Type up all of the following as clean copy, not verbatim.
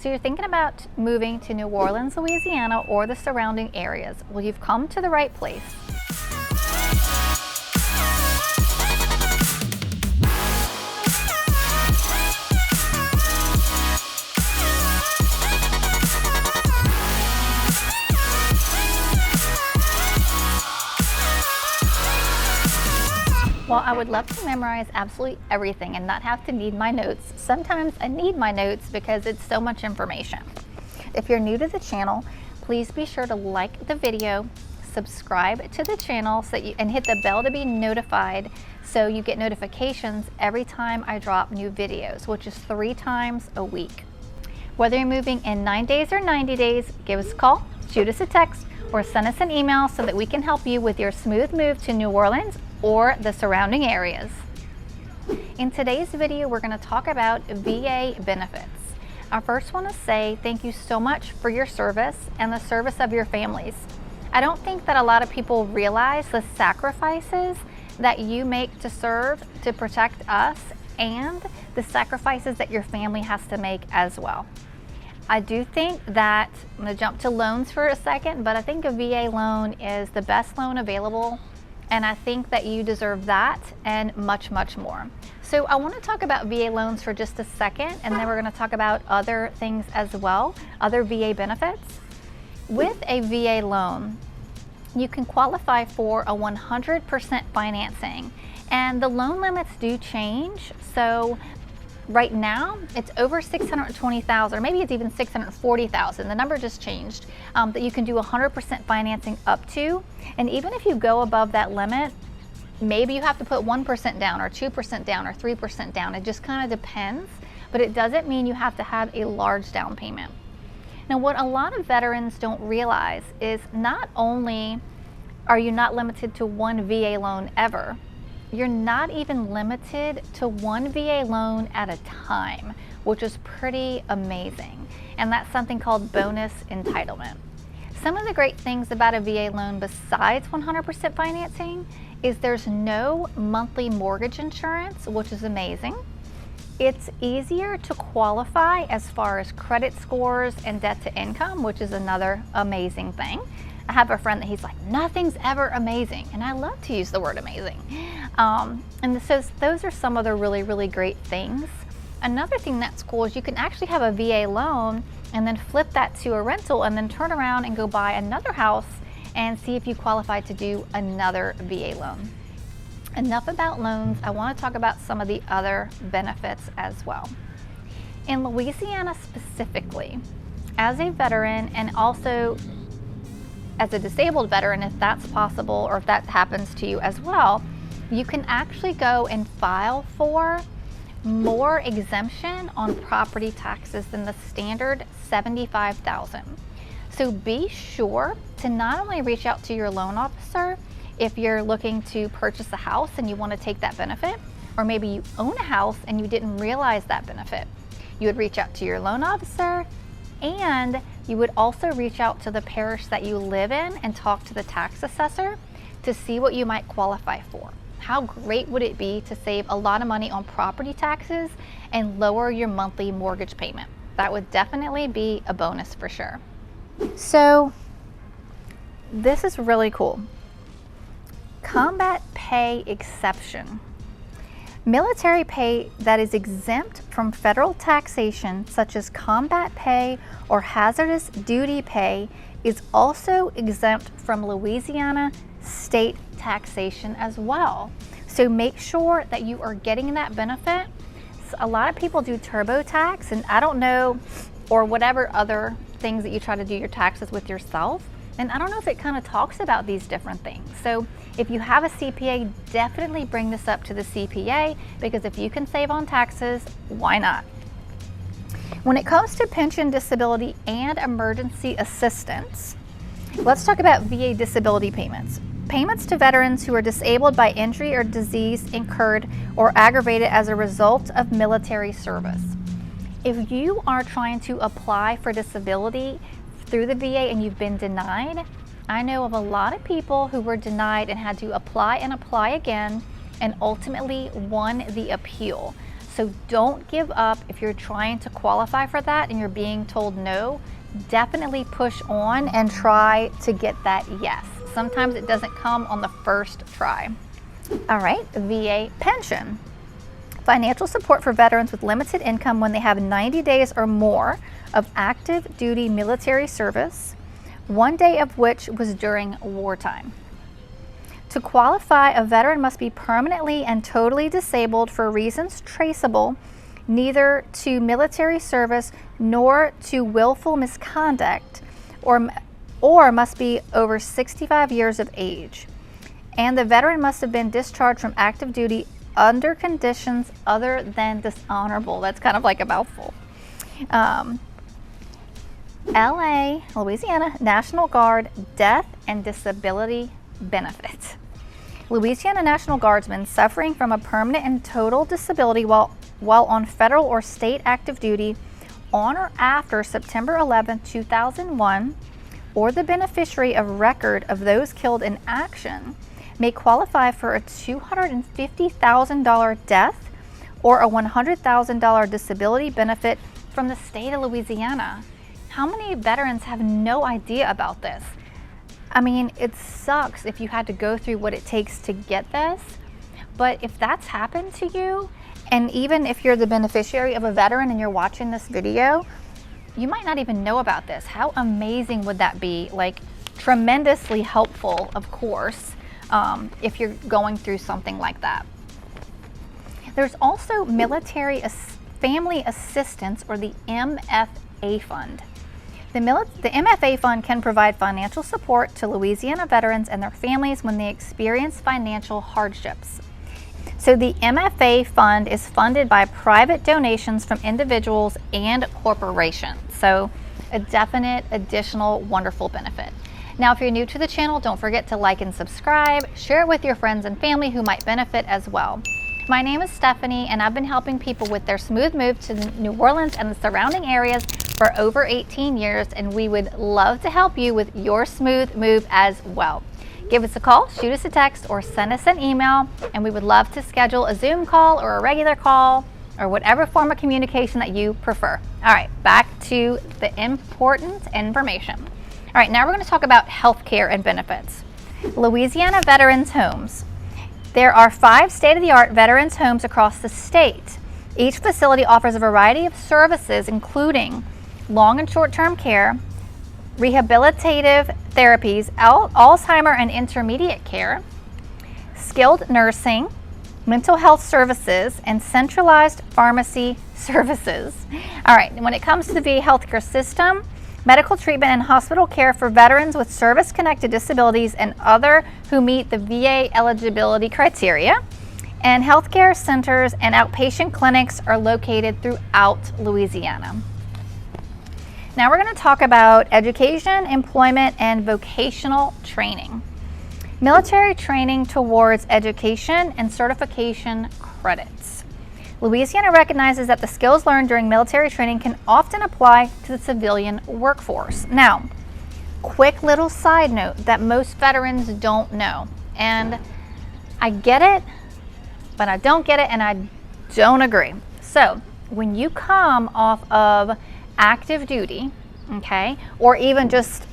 So you're thinking about moving to New Orleans, Louisiana, or the surrounding areas. Well, you've come to the right place. While I would love to memorize absolutely everything and not have to need my notes, sometimes I need my notes because it's so much information. If you're new to the channel, please be sure to like the video, subscribe to the channel and hit the bell to be notified so you get notifications every time I drop new videos, which is 3 times a week. Whether you're moving in 9 days or 90 days, give us a call, shoot us a text, or send us an email so that we can help you with your smooth move to New Orleans or the surrounding areas. In today's video, we're going to talk about VA benefits. I first want to say thank you so much for your service and the service of your families. I don't think that a lot of people realize the sacrifices that you make to serve to protect us and the sacrifices that your family has to make as well. I do think that, I'm going to jump to loans for a second, but I think a VA loan is the best loan available, and I think that you deserve that and much, much more. So I want to talk about VA loans for just a second, and then we're going to talk about other things as well, other VA benefits. With a VA loan, you can qualify for a 100% financing, and the loan limits do change. So right now, it's over $620,000, or maybe it's even $640,000. The number just changed, that you can do 100% financing up to. And even if you go above that limit, maybe you have to put 1% down or 2% down or 3% down. It just kind of depends, but it doesn't mean you have to have a large down payment. Now, what a lot of veterans don't realize is not only are you not limited to one VA loan ever, you're not even limited to one VA loan at a time, which is pretty amazing. And that's something called bonus entitlement. Some of the great things about a VA loan besides 100% financing is there's no monthly mortgage insurance, which is amazing. It's easier to qualify as far as credit scores and debt to income, which is another amazing thing. I have a friend that he's like, nothing's ever amazing. And I love to use the word amazing. And so those are some of the really, really great things. Another thing that's cool is you can actually have a VA loan and then flip that to a rental and then turn around and go buy another house and see if you qualify to do another VA loan. Enough about loans. I want to talk about some of the other benefits as well. In Louisiana specifically, as a veteran and also as a disabled veteran, if that's possible or if that happens to you as well, you can actually go and file for more exemption on property taxes than the standard $75,000. So be sure to not only reach out to your loan officer if you're looking to purchase a house and you want to take that benefit, or maybe you own a house and you didn't realize that benefit. You would reach out to your loan officer, and you would also reach out to the parish that you live in and talk to the tax assessor to see what you might qualify for. How great would it be to save a lot of money on property taxes and lower your monthly mortgage payment? That would definitely be a bonus for sure. So this is really cool. Combat pay exception. Military pay that is exempt from federal taxation, such as combat pay or hazardous duty pay, is also exempt from Louisiana state taxation as well. So make sure that you are getting that benefit. A lot of people do TurboTax, and I don't know, or whatever other things that you try to do your taxes with yourself. And I don't know if it kind of talks about these different things. So if you have a CPA, definitely bring this up to the CPA, because if you can save on taxes, why not? When it comes to pension, disability, and emergency assistance, let's talk about VA disability payments. Payments to veterans who are disabled by injury or disease incurred or aggravated as a result of military service. If you are trying to apply for disability through the VA and you've been denied, I know of a lot of people who were denied and had to apply and apply again and ultimately won the appeal. So don't give up if you're trying to qualify for that and you're being told no. Definitely push on and try to get that yes. Sometimes it doesn't come on the first try. All right, VA pension. Financial support for veterans with limited income when they have 90 days or more of active duty military service, 1 day of which was during wartime. To qualify, a veteran must be permanently and totally disabled for reasons traceable neither to military service nor to willful misconduct, or must be over 65 years of age. And the veteran must have been discharged from active duty under conditions other than dishonorable. That's kind of like a mouthful. LA, Louisiana National Guard death and disability benefit. Louisiana National Guardsmen suffering from a permanent and total disability while on federal or state active duty on or after September 11, 2001, or the beneficiary of record of those killed in action may qualify for a $250,000 death or a $100,000 disability benefit from the state of Louisiana. How many veterans have no idea about this? I mean, it sucks if you had to go through what it takes to get this, but if that's happened to you, and even if you're the beneficiary of a veteran and you're watching this video, you might not even know about this. How amazing would that be? Like, tremendously helpful, of course, if you're going through something like that. There's also military family assistance, or the MFA fund. The MFA fund can provide financial support to Louisiana veterans and their families when they experience financial hardships. So the MFA fund is funded by private donations from individuals and corporations. So a definite additional wonderful benefit. Now, if you're new to the channel, don't forget to like and subscribe, share it with your friends and family who might benefit as well. My name is Stephanie, and I've been helping people with their smooth move to New Orleans and the surrounding areas for over 18 years, and we would love to help you with your smooth move as well. Give us a call, shoot us a text, or send us an email, and we would love to schedule a Zoom call or a regular call or whatever form of communication that you prefer. All right, back to the important information. All right, now we're going to talk about health care and benefits. Louisiana Veterans Homes. There are 5 state-of-the-art veterans homes across the state. Each facility offers a variety of services, including long and short-term care, rehabilitative therapies, Alzheimer and intermediate care, skilled nursing, mental health services, and centralized pharmacy services. All right, when it comes to the VA healthcare system, medical treatment and hospital care for veterans with service-connected disabilities and other who meet the VA eligibility criteria, and healthcare centers and outpatient clinics are located throughout Louisiana. Now we're going to talk about education, employment, and vocational training. Military training towards education and certification credits. Louisiana recognizes that the skills learned during military training can often apply to the civilian workforce. Now, quick little side note that most veterans don't know, and I get it, but I don't get it, and I don't agree. So when you come off of active duty, okay, or even just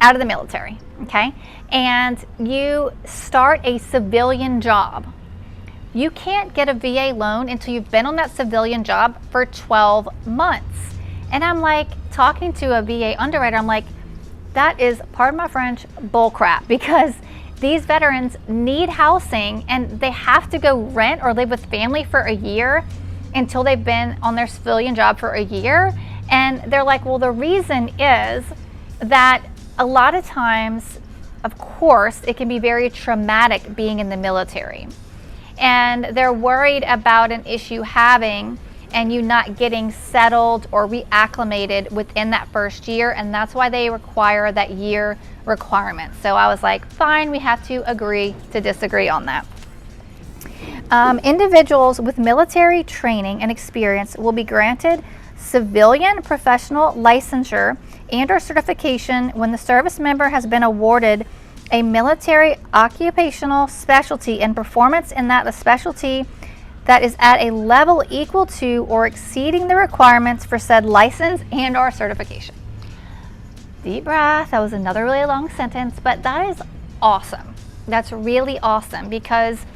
out of the military, okay, and you start a civilian job, you can't get a VA loan until you've been on that civilian job for 12 months. And I'm like, talking to a VA underwriter, I'm like, that is, pardon my French, bullcrap, because these veterans need housing and they have to go rent or live with family for a year until they've been on their civilian job for a year. And they're like, well, the reason is that a lot of times, of course, it can be very traumatic being in the military. And they're worried about an issue having and you not getting settled or reacclimated within that first year, and that's why they require that year requirement. So I was like, fine, we have to agree to disagree on that. Individuals with military training and experience will be granted civilian professional licensure and or certification when the service member has been awarded a military occupational specialty and performance in that specialty that is at a level equal to or exceeding the requirements for said license and/or certification. Deep breath. That was another really long sentence, but that is awesome. That's really awesome because,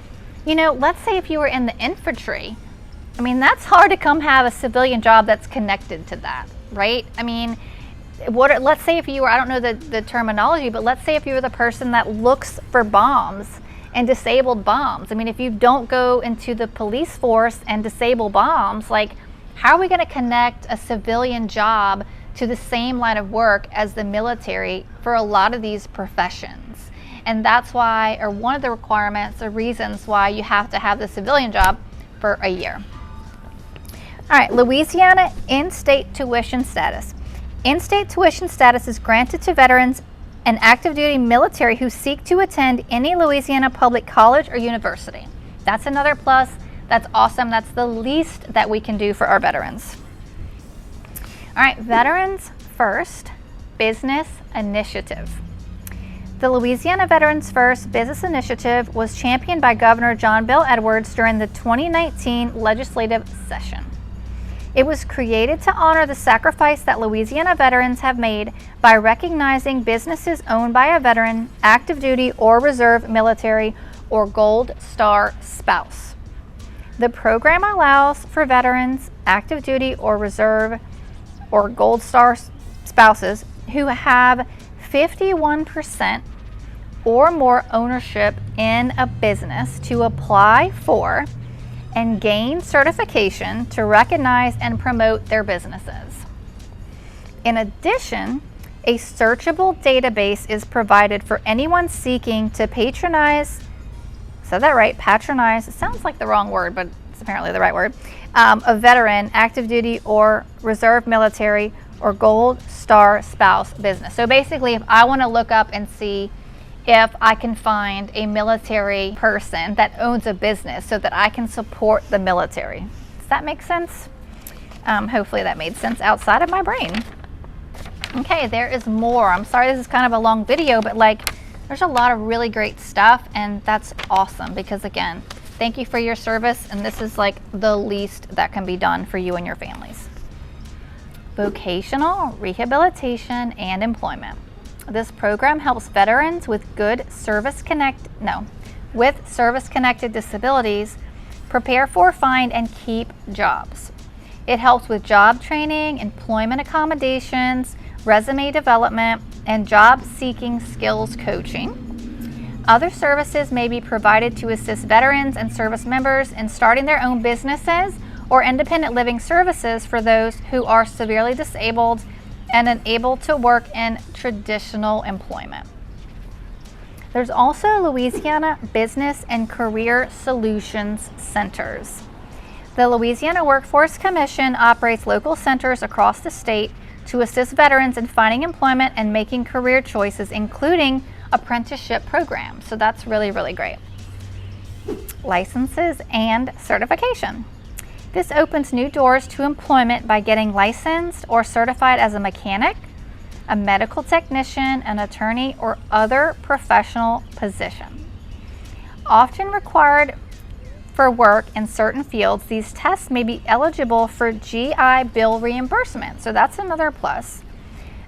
you know, let's say if you were in the infantry, I mean, that's hard to come have a civilian job that's connected to that, right? I mean, let's say if you were, I don't know the terminology, but let's say if you were the person that looks for bombs and disabled bombs. I mean, if you don't go into the police force and disable bombs, like, how are we going to connect a civilian job to the same line of work as the military for a lot of these professions? And that's why, or one of the requirements or reasons why you have to have the civilian job for a year. All right, Louisiana in-state tuition status. In-state tuition status is granted to veterans and active duty military who seek to attend any Louisiana public college or university. That's another plus. That's awesome. That's the least that we can do for our veterans. All right, Veterans First Business Initiative. The Louisiana Veterans First Business Initiative was championed by Governor John Bel Edwards during the 2019 legislative session. It was created to honor the sacrifice that Louisiana veterans have made by recognizing businesses owned by a veteran, active duty or reserve military, or Gold Star spouse. The program allows for veterans, active duty or reserve, or Gold Star spouses who have 51% or more ownership in a business to apply for and gain certification to recognize and promote their businesses. In addition, a searchable database is provided for anyone seeking to patronize, said that right, patronize, it sounds like the wrong word, but it's apparently the right word, a veteran, active duty or reserve military, or Gold Star spouse business. So basically, if I want to look up and see if I can find a military person that owns a business so that I can support the military. Does that make sense? Hopefully that made sense outside of my brain. Okay, there is more. I'm sorry this is kind of a long video, but like, there's a lot of really great stuff, and that's awesome because, again, thank you for your service, and this is like the least that can be done for you and your families. Vocational rehabilitation and employment. This program helps veterans with service-connected disabilities prepare for, find, and keep jobs. It helps with job training, employment accommodations, resume development, and job-seeking skills coaching. Other services may be provided to assist veterans and service members in starting their own businesses or independent living services for those who are severely disabled and unable to work in traditional employment. There's also Louisiana Business and Career Solutions Centers. The Louisiana Workforce Commission operates local centers across the state to assist veterans in finding employment and making career choices, including apprenticeship programs. So that's really, really great. Licenses and certification. This opens new doors to employment by getting licensed or certified as a mechanic, a medical technician, an attorney, or other professional position. Often required for work in certain fields, these tests may be eligible for GI Bill reimbursement. So that's another plus.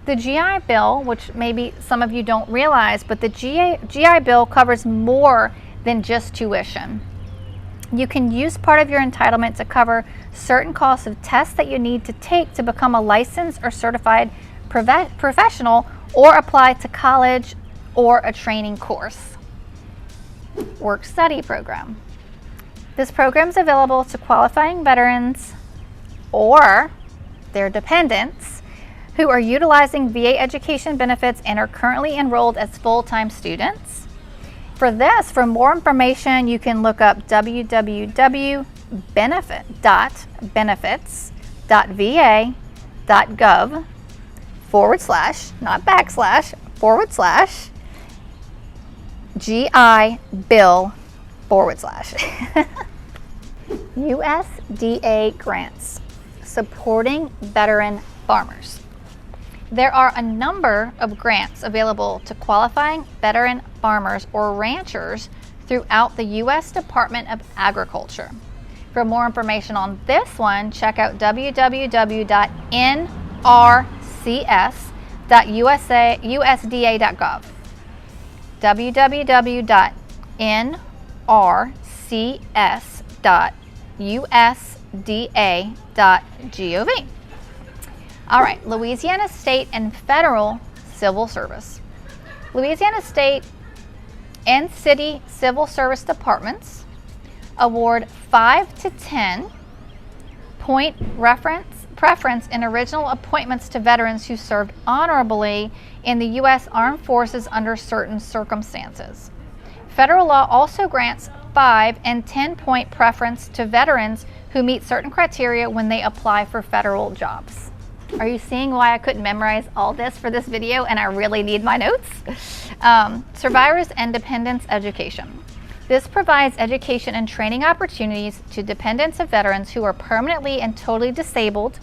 The GI Bill, which maybe some of you don't realize, but the GI Bill covers more than just tuition. You can use part of your entitlement to cover certain costs of tests that you need to take to become a licensed or certified professional or apply to college or a training course. Work study program. This program is available to qualifying veterans or their dependents who are utilizing VA education benefits and are currently enrolled as full-time students. For more information, you can look up www.benefits.va.gov/GI Bill/. USDA grants supporting veteran farmers. There are a number of grants available to qualifying veteran farmers or ranchers throughout the U.S. Department of Agriculture. For more information on this one, check out www.nrcs.usda.gov. www.nrcs.usda.gov. All right, Louisiana State and Federal Civil Service. Louisiana State and City Civil Service Departments award 5 to 10 point preference in original appointments to veterans who served honorably in the U.S. Armed Forces under certain circumstances. Federal law also grants 5 and 10 point preference to veterans who meet certain criteria when they apply for federal jobs. Are you seeing why I couldn't memorize all this for this video and I really need my notes? Survivors and Dependents Education. This provides education and training opportunities to dependents of veterans who are permanently and totally disabled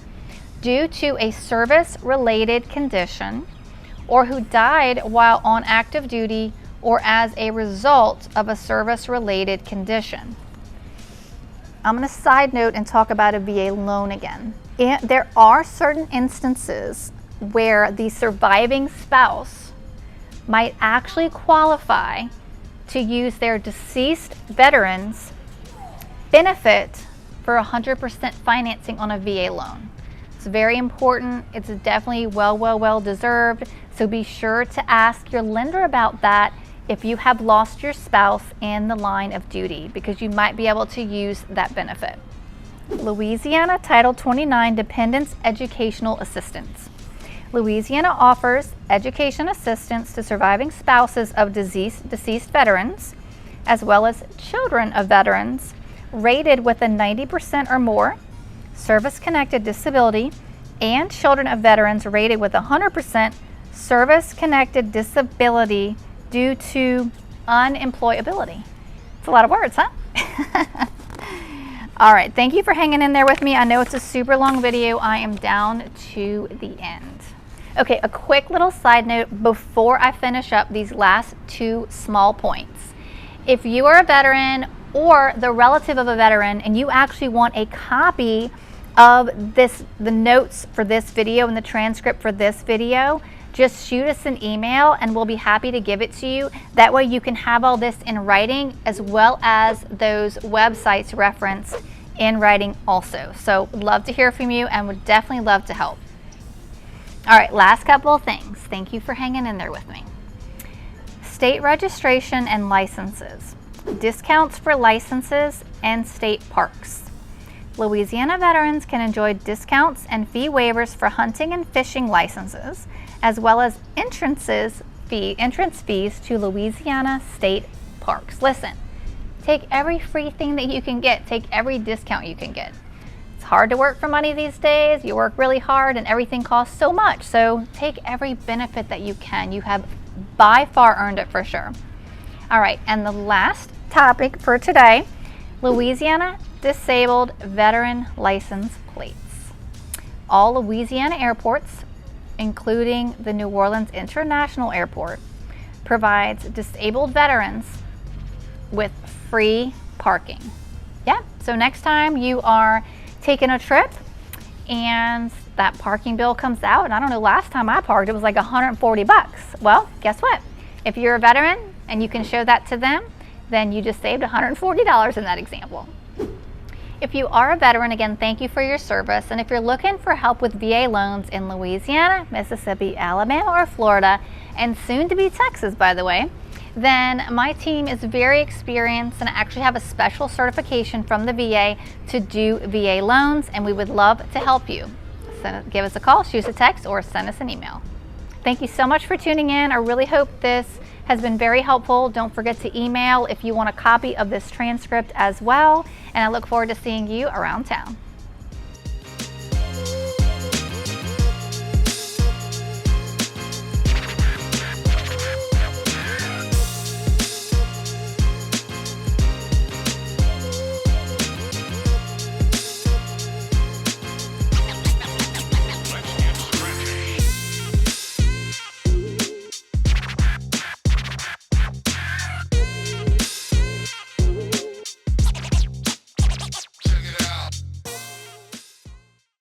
due to a service-related condition or who died while on active duty or as a result of a service-related condition. I'm going to side note and talk about a VA loan again. There are certain instances where the surviving spouse might actually qualify to use their deceased veterans benefit for 100% financing on a VA loan. It's very important. It's definitely well deserved. So be sure to ask your lender about that if you have lost your spouse in the line of duty, because you might be able to use that benefit. Louisiana Title 29 Dependents Educational Assistance. Louisiana offers education assistance to surviving spouses of deceased veterans, as well as children of veterans rated with a 90% or more service-connected disability, and children of veterans rated with 100% service-connected disability due to unemployability. It's a lot of words, huh? All right, thank you for hanging in there with me. I know it's a super long video. I am down to the end. Okay, a quick little side note before I finish up these last 2 small points. If you are a veteran or the relative of a veteran and you actually want a copy of the notes for this video and the transcript for this video, just shoot us an email and we'll be happy to give it to you. That way you can have all this in writing as well as those websites referenced in writing also. So love to hear from you and would definitely love to help. All right, last couple of things. Thank you for hanging in there with me. State registration and licenses. Discounts for licenses and state parks. Louisiana veterans can enjoy discounts and fee waivers for hunting and fishing licenses, as well as entrance fees to Louisiana state parks. Listen, take every free thing that you can get. Take every discount you can get. It's hard to work for money these days. You work really hard and everything costs so much. So take every benefit that you can. You have by far earned it for sure. All right, and the last topic for today, Louisiana Disabled Veteran License Plates. All Louisiana airports, including the New Orleans International Airport, provides disabled veterans with free parking. Yeah, so next time you are taking a trip and that parking bill comes out, and I don't know, last time I parked it was like 140 bucks. Well, guess what? If you're a veteran and you can show that to them, then you just saved $140 in that example. If you are a veteran, again, thank you for your service. And if you're looking for help with VA loans in Louisiana, Mississippi, Alabama, or Florida, and soon to be Texas, by the way, then my team is very experienced and actually have a special certification from the VA to do VA loans, and we would love to help you. Give us a call, shoot us a text, or send us an email. Thank you so much for tuning in. I really hope this has been very helpful. Don't forget to email if you want a copy of this transcript as well, and I look forward to seeing you around town.